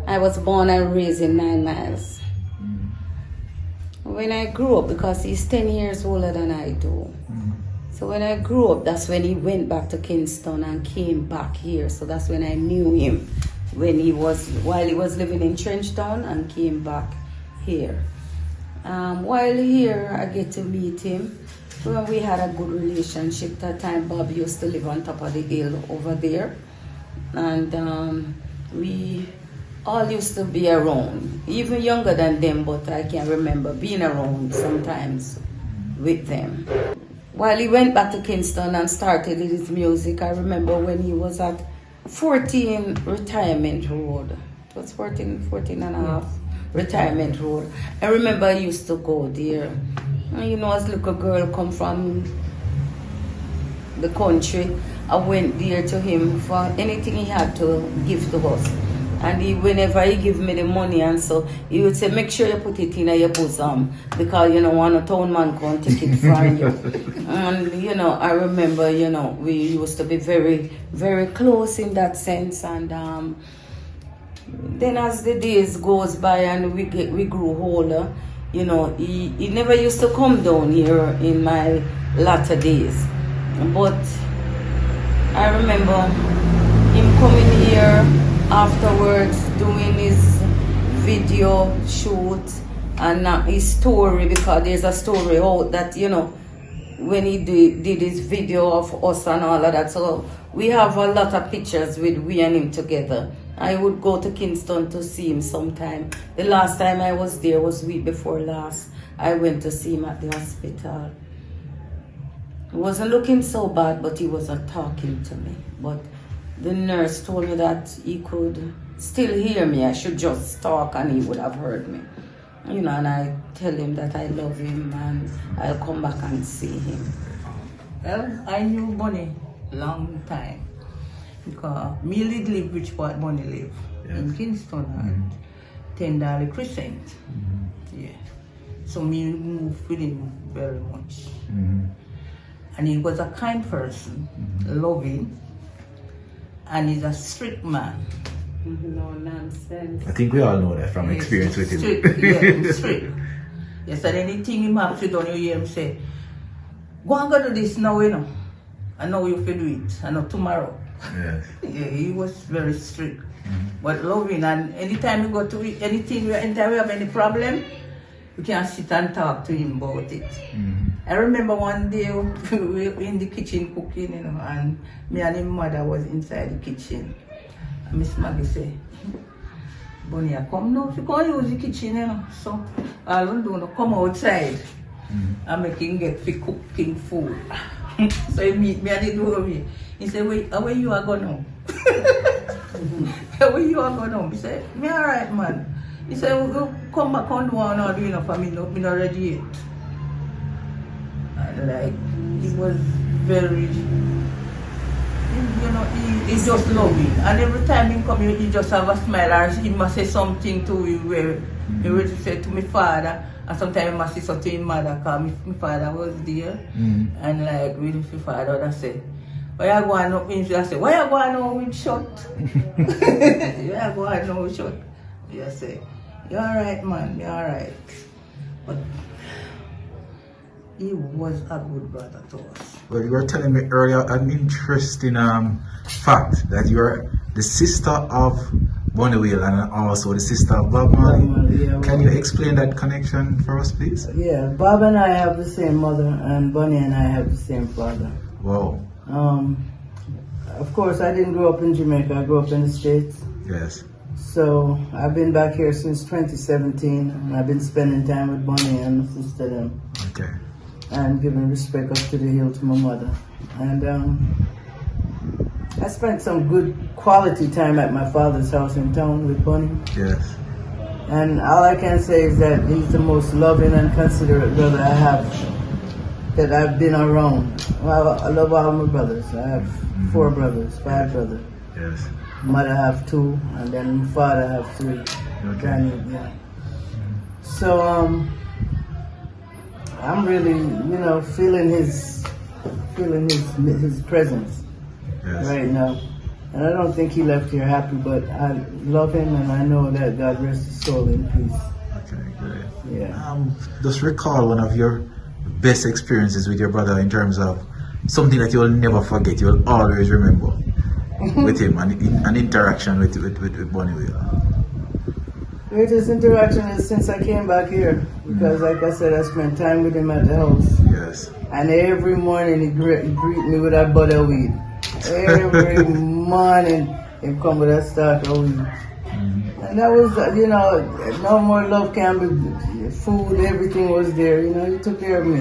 I was born and raised in 9 Miles. When I grew up, because he's 10 years older than I do. So when I grew up, that's when he went back to Kingston and came back here. So that's when I knew him, while he was living in Trenchtown and came back here. While here, I get to meet him. Well, we had a good relationship. That time, Bob used to live on top of the hill over there. And we all used to be around, even younger than them, but I can remember being around sometimes with them. While he went back to Kingston and started his music, I remember when he was at 14 Retirement Road. It was 14 and a half Retirement Road. I remember I used to go there. And you know, as a little girl come from the country, I went there to him for anything he had to give to us. And whenever he give me the money and so, he would say, make sure you put it in your bosom because you don't want a town man come take it from you. And you know, I remember, you know, we used to be very, very close in that sense. And then as the days goes by and we grew older, you know, he never used to come down here in my latter days. But I remember him coming here afterwards, doing his video shoot and his story, because there's a story out that, you know, when he did his video of us and all of that. So we have a lot of pictures with we and him together. I would go to Kingston to see him sometime. The last time I was there was week before last. I went to see him at the hospital. He wasn't looking so bad, but he wasn't talking to me. But the nurse told me that he could still hear me. I should just talk and he would have heard me. You know, and I tell him that I love him and I'll come back and see him. Well, I knew Bonnie long time. Because me live which part Bonnie live. Yes. In Kingston and 10 Dollar Crescent. Yeah. So me moved with him very much. And he was a kind person, loving, and he's a strict man. No nonsense. I think we all know that from experience with him. Strict, yeah, strict. Yes, and anything he have to do, you hear him say, go and go do this now, you know. I know you can do it, I know tomorrow. Yes. Yeah, he was very strict, but loving. And anytime we go to anytime we have any problem, we can sit and talk to him about it. I remember one day we were in the kitchen cooking, you know, and me and his mother was inside the kitchen. And Miss Maggie said, Bonnie, come now, if you can't use the kitchen, you know. So all we do is come outside and make him get for cooking food. So he meet me and he do me. He said, wait, where you are going now? Where you are going now? He said, me alright, man. He said, we'll come back on the one or do enough for me, no, me not ready yet. And like, he was very, you know, he's just loving. And every time he come here, he just have a smile or he must say something to you where he would say to my father. And sometimes I must say something to his mother because my father was there. And like, with my father, I say, why you going up? I say, why you going now with shot? Why you going now with shot? I say, you're alright, man, you're alright. But he was a good brother to us. Well, you were telling me earlier an interesting fact that you're the sister of Bonnie Wailer and also the sister of Bob Marley. Yeah, Can you explain that connection for us, please? Yeah, Bob and I have the same mother, and Bonnie and I have the same father. Wow. Of course, I didn't grow up in Jamaica. I grew up in the States. Yes. So I've been back here since 2017, and I've been spending time with Bonnie and my sister them. Okay. And giving respect up to the hill to my mother. And I spent some good quality time at my father's house in town with Bonnie. Yes. And all I can say is that he's the most loving and considerate brother I have that I've been around. Well, I love all my brothers. I have 4 brothers, 5 brothers. Yes. Mother have 2, and then my father have 3. Okay. Yeah. So I'm really, you know, feeling his presence right now. And I don't think he left here happy, but I love him and I know that God rest his soul in peace. Okay, good. Yeah. Just recall one of your best experiences with your brother in terms of something that you will never forget, you will always remember with him, and an interaction with Bonnie Wailer. Greatest interaction is since I came back here, because like I said, I spent time with him at the house. Yes. And every morning he greet me with a bud of weed. Every morning he come with a stalk of weed. And that was, you know, no more love can be, food, everything was there, you know, he took care of me.